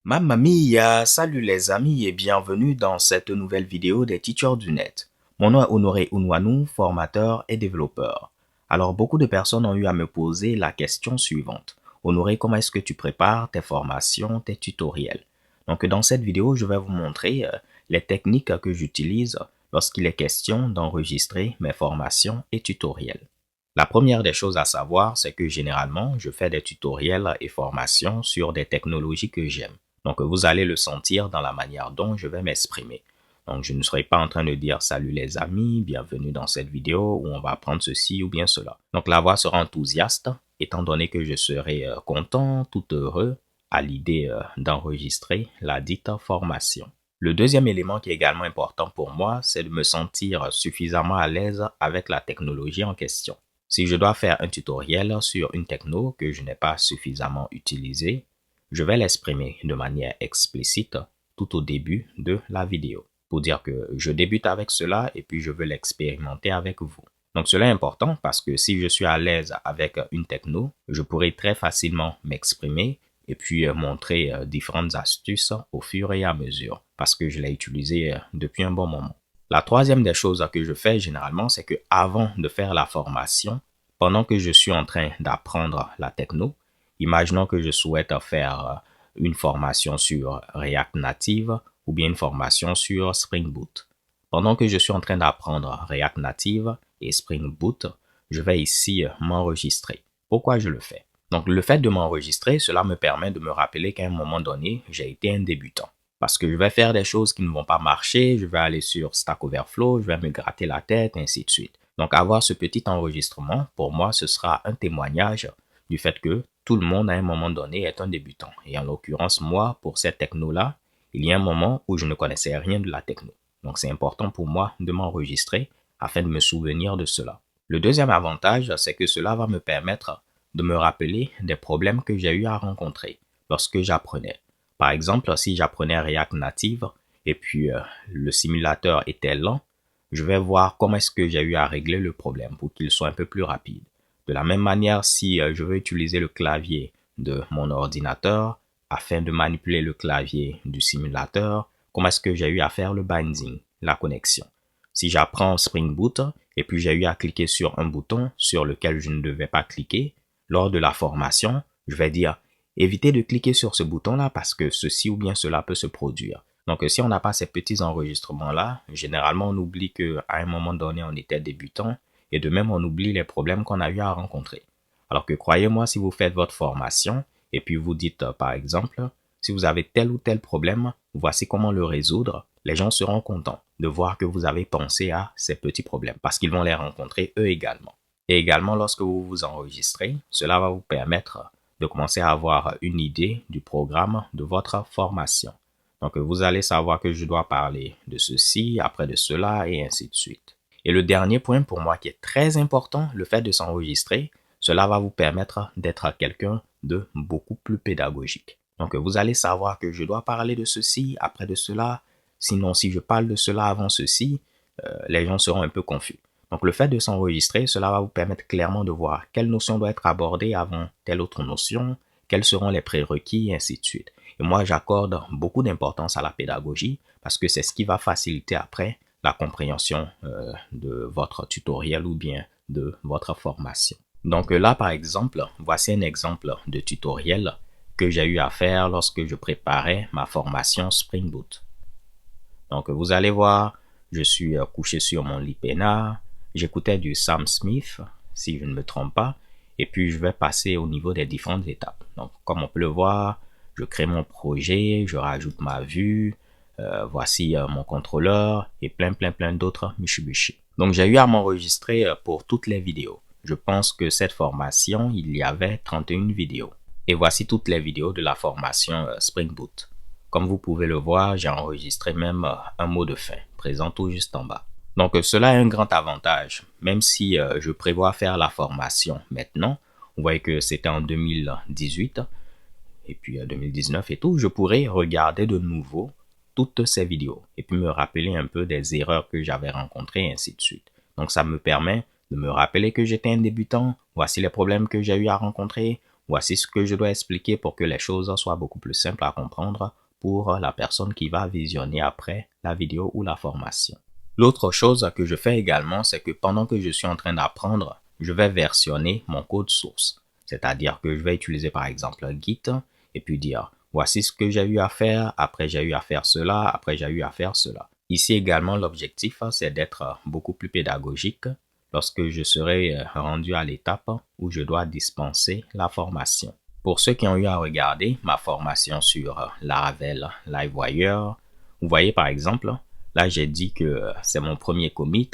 Mamma mia, salut les amis et bienvenue dans cette nouvelle vidéo des Teachers du Net. Mon nom est Honoré Unwanou, formateur et développeur. Alors beaucoup de personnes ont eu à me poser la question suivante. Honoré, comment est-ce que tu prépares tes formations, tes tutoriels? Donc dans cette vidéo, je vais vous montrer les techniques que j'utilise lorsqu'il est question d'enregistrer mes formations et tutoriels. La première des choses à savoir, c'est que généralement, je fais des tutoriels et formations sur des technologies que j'aime. Donc, vous allez le sentir dans la manière dont je vais m'exprimer. Donc, je ne serai pas en train de dire « Salut les amis, bienvenue dans cette vidéo où on va apprendre ceci ou bien cela ». Donc, la voix sera enthousiaste, étant donné que je serai content, tout heureux à l'idée d'enregistrer la dite formation. Le deuxième élément qui est également important pour moi, c'est de me sentir suffisamment à l'aise avec la technologie en question. Si je dois faire un tutoriel sur une techno que je n'ai pas suffisamment utilisée, je vais l'exprimer de manière explicite tout au début de la vidéo pour dire que je débute avec cela et puis je veux l'expérimenter avec vous. Donc cela est important parce que si je suis à l'aise avec une techno, je pourrai très facilement m'exprimer et puis montrer différentes astuces au fur et à mesure parce que je l'ai utilisé depuis un bon moment. La troisième des choses que je fais généralement, c'est que avant de faire la formation, pendant que je suis en train d'apprendre la techno, imaginons que je souhaite faire une formation sur React Native ou bien une formation sur Spring Boot. Pendant que je suis en train d'apprendre React Native et Spring Boot, je vais ici m'enregistrer. Pourquoi je le fais? Donc, le fait de m'enregistrer, cela me permet de me rappeler qu'à un moment donné, j'ai été un débutant. Parce que je vais faire des choses qui ne vont pas marcher, je vais aller sur Stack Overflow, je vais me gratter la tête, ainsi de suite. Donc, avoir ce petit enregistrement, pour moi, ce sera un témoignage du fait que tout le monde, à un moment donné, est un débutant. Et en l'occurrence, moi, pour cette techno-là, il y a un moment où je ne connaissais rien de la techno. Donc, c'est important pour moi de m'enregistrer afin de me souvenir de cela. Le deuxième avantage, c'est que cela va me permettre de me rappeler des problèmes que j'ai eu à rencontrer lorsque j'apprenais. Par exemple, si j'apprenais React Native et puis le simulateur était lent, je vais voir comment est-ce que j'ai eu à régler le problème pour qu'il soit un peu plus rapide. De la même manière, si je veux utiliser le clavier de mon ordinateur afin de manipuler le clavier du simulateur, comment est-ce que j'ai eu à faire le binding, la connexion. Si j'apprends Spring Boot et puis j'ai eu à cliquer sur un bouton sur lequel je ne devais pas cliquer, lors de la formation, je vais dire évitez de cliquer sur ce bouton-là parce que ceci ou bien cela peut se produire. Donc, si on n'a pas ces petits enregistrements-là, généralement, on oublie qu'à un moment donné, on était débutant et de même, on oublie les problèmes qu'on a eu à rencontrer. Alors que croyez-moi, si vous faites votre formation et puis vous dites, par exemple, si vous avez tel ou tel problème, voici comment le résoudre, les gens seront contents de voir que vous avez pensé à ces petits problèmes parce qu'ils vont les rencontrer eux également. Et également, lorsque vous vous enregistrez, cela va vous permettre de commencer à avoir une idée du programme de votre formation. Donc, vous allez savoir que je dois parler de ceci, après de cela, et ainsi de suite. Et le dernier point pour moi qui est très important, le fait de s'enregistrer, cela va vous permettre d'être quelqu'un de beaucoup plus pédagogique. Donc, vous allez savoir que je dois parler de ceci, après de cela. Sinon, si je parle de cela avant ceci, les gens seront un peu confus. Donc, le fait de s'enregistrer, cela va vous permettre clairement de voir quelle notion doit être abordée avant telle autre notion, quels seront les prérequis, et ainsi de suite. Et moi, j'accorde beaucoup d'importance à la pédagogie parce que c'est ce qui va faciliter après la compréhension de votre tutoriel ou bien de votre formation. Donc là, par exemple, voici un exemple de tutoriel que j'ai eu à faire lorsque je préparais ma formation Spring Boot. Donc, vous allez voir, je suis couché sur mon lit peinard, j'écoutais du Sam Smith, si je ne me trompe pas, et puis je vais passer au niveau des différentes étapes. Donc, comme on peut le voir, je crée mon projet, je rajoute ma vue, voici mon contrôleur et plein d'autres Mitsubishi. Donc, j'ai eu à m'enregistrer pour toutes les vidéos. Je pense que cette formation, il y avait 31 vidéos. Et voici toutes les vidéos de la formation Spring Boot. Comme vous pouvez le voir, j'ai enregistré même un mot de fin, présent tout juste en bas. Donc cela est un grand avantage. Même si je prévois faire la formation maintenant, vous voyez que c'était en 2018 et puis 2019 et tout, je pourrais regarder de nouveau toutes ces vidéos et puis me rappeler un peu des erreurs que j'avais rencontrées et ainsi de suite. Donc ça me permet de me rappeler que j'étais un débutant, voici les problèmes que j'ai eu à rencontrer, voici ce que je dois expliquer pour que les choses soient beaucoup plus simples à comprendre pour la personne qui va visionner après la vidéo ou la formation. L'autre chose que je fais également, c'est que pendant que je suis en train d'apprendre, je vais versionner mon code source. C'est-à-dire que je vais utiliser par exemple Git et puis dire voici ce que j'ai eu à faire, après j'ai eu à faire cela, après j'ai eu à faire cela. Ici également, l'objectif, c'est d'être beaucoup plus pédagogique lorsque je serai rendu à l'étape où je dois dispenser la formation. Pour ceux qui ont eu à regarder ma formation sur Laravel Livewire, vous voyez par exemple, là j'ai dit que c'est mon premier commit.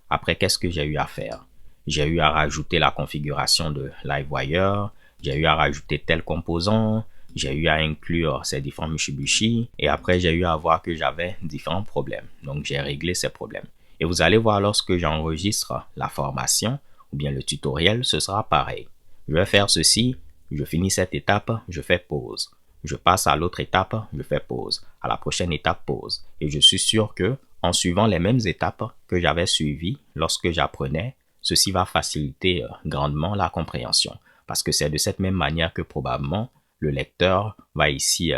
Après, qu'est-ce que j'ai eu à faire? J'ai eu à rajouter la configuration de Livewire, j'ai eu à rajouter tel composant, j'ai eu à inclure ces différents Mitsubishi et après j'ai eu à voir que j'avais différents problèmes. Donc j'ai réglé ces problèmes. Et vous allez voir lorsque j'enregistre la formation ou bien le tutoriel, ce sera pareil. Je vais faire ceci, je finis cette étape, je fais pause. Je passe à l'autre étape, je fais pause. À la prochaine étape, pause. Et je suis sûr que en suivant les mêmes étapes que j'avais suivies lorsque j'apprenais, ceci va faciliter grandement la compréhension. Parce que c'est de cette même manière que probablement le lecteur va ici,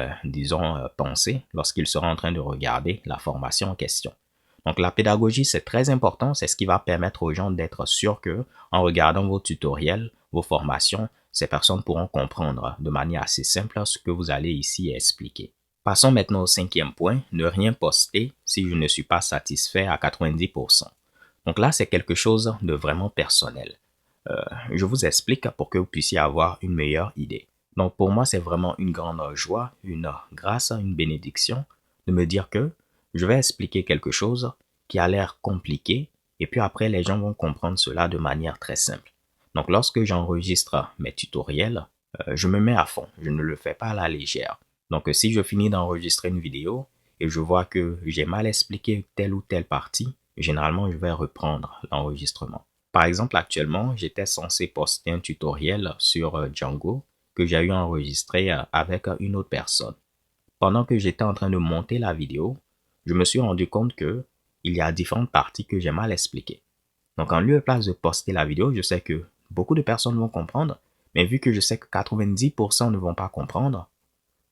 penser lorsqu'il sera en train de regarder la formation en question. Donc la pédagogie, c'est très important, c'est ce qui va permettre aux gens d'être sûrs que en regardant vos tutoriels, vos formations, ces personnes pourront comprendre de manière assez simple ce que vous allez ici expliquer. Passons maintenant au cinquième point, ne rien poster si je ne suis pas satisfait à 90%. Donc là, c'est quelque chose de vraiment personnel. Je vous explique pour que vous puissiez avoir une meilleure idée. Donc pour moi, c'est vraiment une grande joie, une grâce, une bénédiction de me dire que je vais expliquer quelque chose qui a l'air compliqué et puis après, les gens vont comprendre cela de manière très simple. Donc lorsque j'enregistre mes tutoriels, je me mets à fond, je ne le fais pas à la légère. Donc si je finis d'enregistrer une vidéo et je vois que j'ai mal expliqué telle ou telle partie, généralement je vais reprendre l'enregistrement. Par exemple, actuellement, j'étais censé poster un tutoriel sur Django que j'ai eu enregistré avec une autre personne. Pendant que j'étais en train de monter la vidéo, je me suis rendu compte que il y a différentes parties que j'ai mal expliquées. Donc, en lieu et place de poster la vidéo, je sais que beaucoup de personnes vont comprendre, mais vu que je sais que 90% ne vont pas comprendre,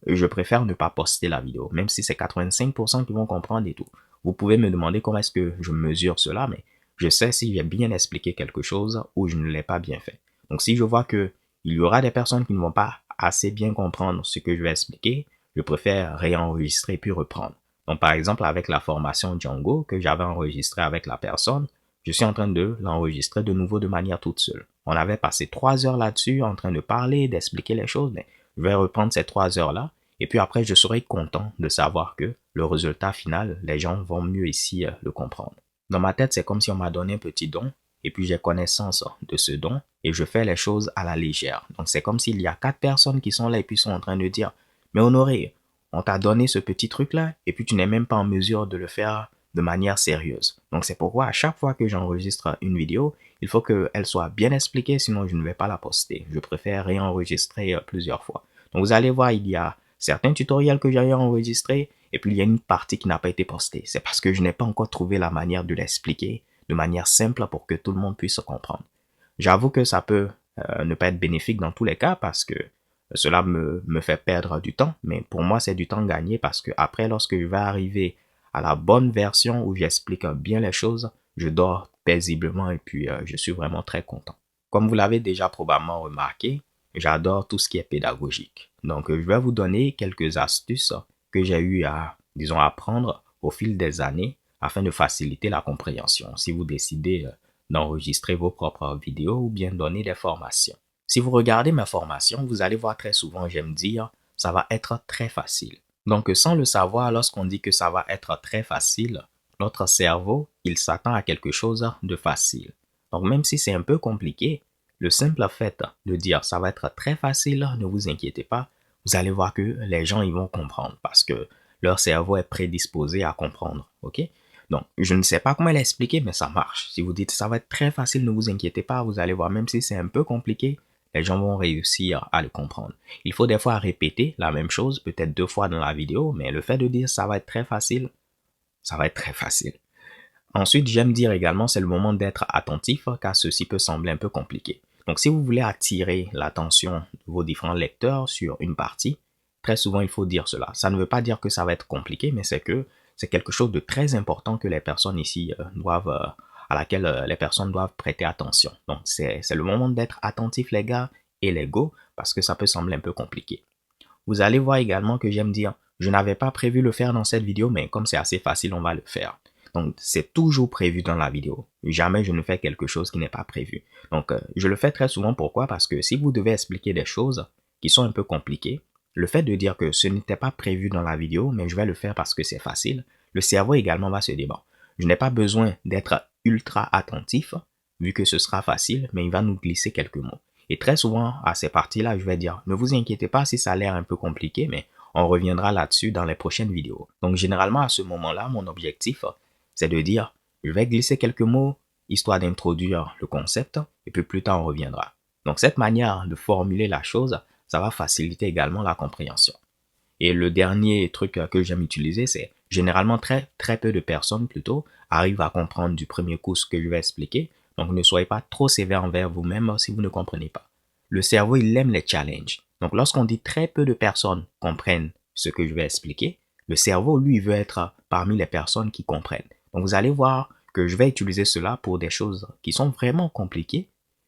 je préfère ne pas poster la vidéo, même si c'est 85% qui vont comprendre et tout. Vous pouvez me demander comment est-ce que je mesure cela, mais je sais si j'ai bien expliqué quelque chose ou je ne l'ai pas bien fait. Donc, si je vois que il y aura des personnes qui ne vont pas assez bien comprendre ce que je vais expliquer, je préfère réenregistrer puis reprendre. Donc, par exemple, avec la formation Django que j'avais enregistrée avec la personne, je suis en train de l'enregistrer de nouveau de manière toute seule. On avait passé 3 heures là-dessus en train de parler, d'expliquer les choses, mais je vais reprendre ces 3 heures-là et puis après, je serai content de savoir que le résultat final, les gens vont mieux ici le comprendre. Dans ma tête, c'est comme si on m'a donné un petit don et puis j'ai connaissance de ce don et je fais les choses à la légère. Donc, c'est comme s'il y a 4 personnes qui sont là et puis sont en train de dire « Mais Honoré, on t'a donné ce petit truc-là et puis tu n'es même pas en mesure de le faire de manière sérieuse. » Donc, c'est pourquoi à chaque fois que j'enregistre une vidéo, il faut qu'elle soit bien expliquée, sinon je ne vais pas la poster. Je préfère réenregistrer plusieurs fois. Donc, vous allez voir, il y a certains tutoriels que j'ai enregistrés et puis il y a une partie qui n'a pas été postée. C'est parce que je n'ai pas encore trouvé la manière de l'expliquer de manière simple pour que tout le monde puisse comprendre. J'avoue que ça peut ne pas être bénéfique dans tous les cas parce que cela me fait perdre du temps, mais pour moi c'est du temps gagné parce que après lorsque je vais arriver à la bonne version où j'explique bien les choses, je dors paisiblement et puis je suis vraiment très content. Comme vous l'avez déjà probablement remarqué, j'adore tout ce qui est pédagogique. Donc, je vais vous donner quelques astuces que j'ai eu à, disons, apprendre au fil des années afin de faciliter la compréhension si vous décidez d'enregistrer vos propres vidéos ou bien donner des formations. Si vous regardez mes formations, vous allez voir très souvent, j'aime dire, ça va être très facile. Donc, sans le savoir, lorsqu'on dit que ça va être très facile, notre cerveau, il s'attend à quelque chose de facile. Donc, même si c'est un peu compliqué, le simple fait de dire ça va être très facile, ne vous inquiétez pas, vous allez voir que les gens ils vont comprendre parce que leur cerveau est prédisposé à comprendre, ok? Donc, je ne sais pas comment l'expliquer, mais ça marche. Si vous dites ça va être très facile, ne vous inquiétez pas, vous allez voir, même si c'est un peu compliqué, les gens vont réussir à le comprendre. Il faut des fois répéter la même chose, peut-être 2 fois dans la vidéo, mais le fait de dire ça va être très facile, ça va être très facile. Ensuite, j'aime dire également, c'est le moment d'être attentif car ceci peut sembler un peu compliqué. Donc, si vous voulez attirer l'attention de vos différents lecteurs sur une partie, très souvent, il faut dire cela. Ça ne veut pas dire que ça va être compliqué, mais c'est que c'est quelque chose de très important que les personnes ici à laquelle les personnes doivent prêter attention. Donc, c'est le moment d'être attentif, les gars, et les go, parce que ça peut sembler un peu compliqué. Vous allez voir également que j'aime dire, je n'avais pas prévu le faire dans cette vidéo, mais comme c'est assez facile, on va le faire. Donc, c'est toujours prévu dans la vidéo. Jamais je ne fais quelque chose qui n'est pas prévu. Donc, je le fais très souvent. Pourquoi? Parce que si vous devez expliquer des choses qui sont un peu compliquées, le fait de dire que ce n'était pas prévu dans la vidéo, mais je vais le faire parce que c'est facile, le cerveau également va se dire, bon, je n'ai pas besoin d'être ultra attentif, vu que ce sera facile, mais il va nous glisser quelques mots. Et très souvent, à ces parties-là, je vais dire, ne vous inquiétez pas si ça a l'air un peu compliqué, mais on reviendra là-dessus dans les prochaines vidéos. Donc, généralement, à ce moment-là, mon objectif, c'est de dire, je vais glisser quelques mots, histoire d'introduire le concept, et puis plus tard, on reviendra. Donc, cette manière de formuler la chose, ça va faciliter également la compréhension. Et le dernier truc que j'aime utiliser, c'est généralement très peu de personnes plutôt arrivent à comprendre du premier coup ce que je vais expliquer. Donc ne soyez pas trop sévère envers vous-même si vous ne comprenez pas. Le cerveau, il aime les challenges. Donc lorsqu'on dit très peu de personnes comprennent ce que je vais expliquer, le cerveau, lui, veut être parmi les personnes qui comprennent. Donc vous allez voir que je vais utiliser cela pour des choses qui sont vraiment compliquées,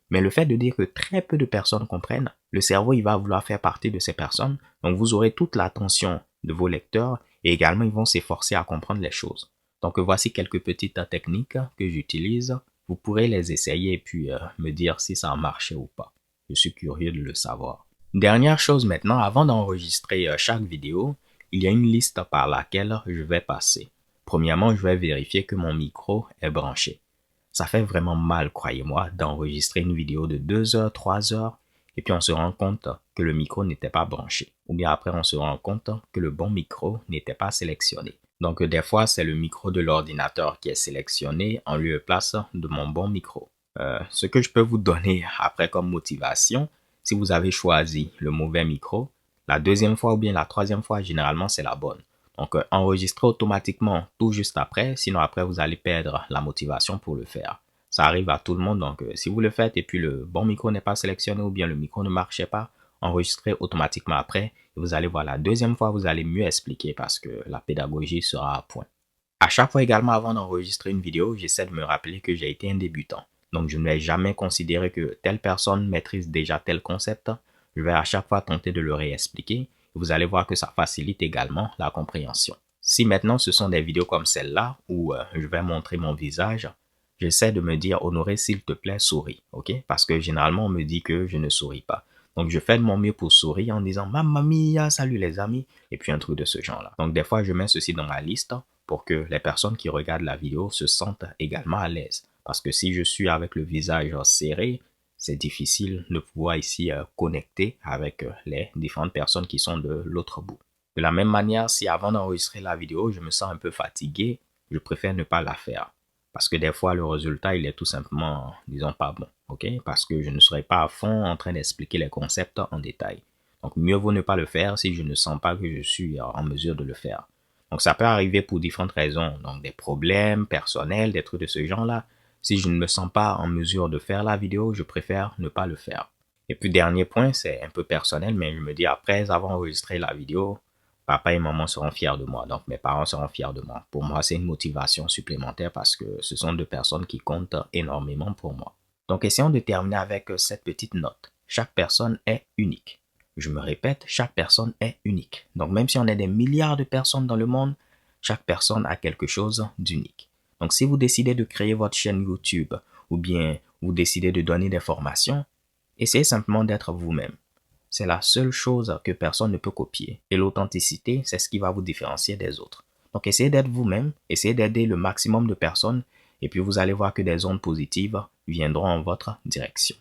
mais le fait de dire que très peu de personnes comprennent, le cerveau, il va vouloir faire partie de ces personnes. Donc, vous aurez toute l'attention de vos lecteurs et également, ils vont s'efforcer à comprendre les choses. Donc, voici quelques petites techniques que j'utilise. Vous pourrez les essayer et puis me dire si ça a marché ou pas. Je suis curieux de le savoir. Dernière chose maintenant, avant d'enregistrer chaque vidéo, il y a une liste par laquelle je vais passer. Premièrement, je vais vérifier que mon micro est branché. Ça fait vraiment mal, croyez-moi, d'enregistrer une vidéo de 2 heures, 3 heures, et puis on se rend compte que le micro n'était pas branché. Ou bien après, on se rend compte que le bon micro n'était pas sélectionné. Donc, des fois, c'est le micro de l'ordinateur qui est sélectionné en lieu et place de mon bon micro. Ce que je peux vous donner après comme motivation, si vous avez choisi le mauvais micro, la deuxième fois ou bien la troisième fois, généralement, c'est la bonne. Donc, enregistrez automatiquement tout juste après, sinon après, vous allez perdre la motivation pour le faire. Ça arrive à tout le monde, donc si vous le faites et puis le bon micro n'est pas sélectionné ou bien le micro ne marchait pas, enregistrez automatiquement après et vous allez voir la deuxième fois, vous allez mieux expliquer parce que la pédagogie sera à point. À chaque fois également, avant d'enregistrer une vidéo, j'essaie de me rappeler que j'ai été un débutant. Donc, je ne vais jamais considérer que telle personne maîtrise déjà tel concept. Je vais à chaque fois tenter de le réexpliquer. Vous allez voir que ça facilite également la compréhension. Si maintenant ce sont des vidéos comme celle-là où je vais montrer mon visage, j'essaie de me dire, Honoré, s'il te plaît, souris, ok? Parce que généralement, on me dit que je ne souris pas. Donc, je fais de mon mieux pour sourire en disant, Mamma mia, salut les amis, et puis un truc de ce genre-là. Donc, des fois, je mets ceci dans ma liste pour que les personnes qui regardent la vidéo se sentent également à l'aise. Parce que si je suis avec le visage serré, c'est difficile de pouvoir ici connecter avec les différentes personnes qui sont de l'autre bout. De la même manière, si avant d'enregistrer la vidéo, je me sens un peu fatigué, je préfère ne pas la faire. Parce que des fois, le résultat, il est tout simplement, disons, pas bon. Ok? Parce que je ne serai pas à fond en train d'expliquer les concepts en détail. Donc, mieux vaut ne pas le faire si je ne sens pas que je suis en mesure de le faire. Donc, ça peut arriver pour différentes raisons. Donc, des problèmes personnels, des trucs de ce genre-là. Si je ne me sens pas en mesure de faire la vidéo, je préfère ne pas le faire. Et puis, dernier point, c'est un peu personnel, mais je me dis après avoir enregistré la vidéo, papa et maman seront fiers de moi. Donc, mes parents seront fiers de moi. Pour moi, c'est une motivation supplémentaire parce que ce sont deux personnes qui comptent énormément pour moi. Donc, essayons de terminer avec cette petite note. Chaque personne est unique. Je me répète, chaque personne est unique. Donc, même si on est des milliards de personnes dans le monde, chaque personne a quelque chose d'unique. Donc, si vous décidez de créer votre chaîne YouTube ou bien vous décidez de donner des formations, essayez simplement d'être vous-même. C'est la seule chose que personne ne peut copier. Et l'authenticité, c'est ce qui va vous différencier des autres. Donc, essayez d'être vous-même, essayez d'aider le maximum de personnes et puis vous allez voir que des ondes positives viendront en votre direction.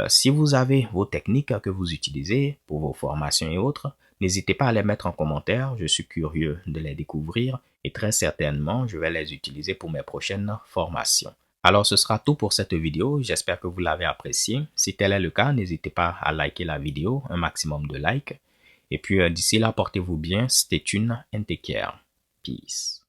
Si vous avez vos techniques que vous utilisez pour vos formations et autres, n'hésitez pas à les mettre en commentaire. Je suis curieux de les découvrir et très certainement, je vais les utiliser pour mes prochaines formations. Alors, ce sera tout pour cette vidéo. J'espère que vous l'avez apprécié. Si tel est le cas, n'hésitez pas à liker la vidéo, un maximum de likes. Et puis, d'ici là, portez-vous bien. Stay tuned and take care. Peace.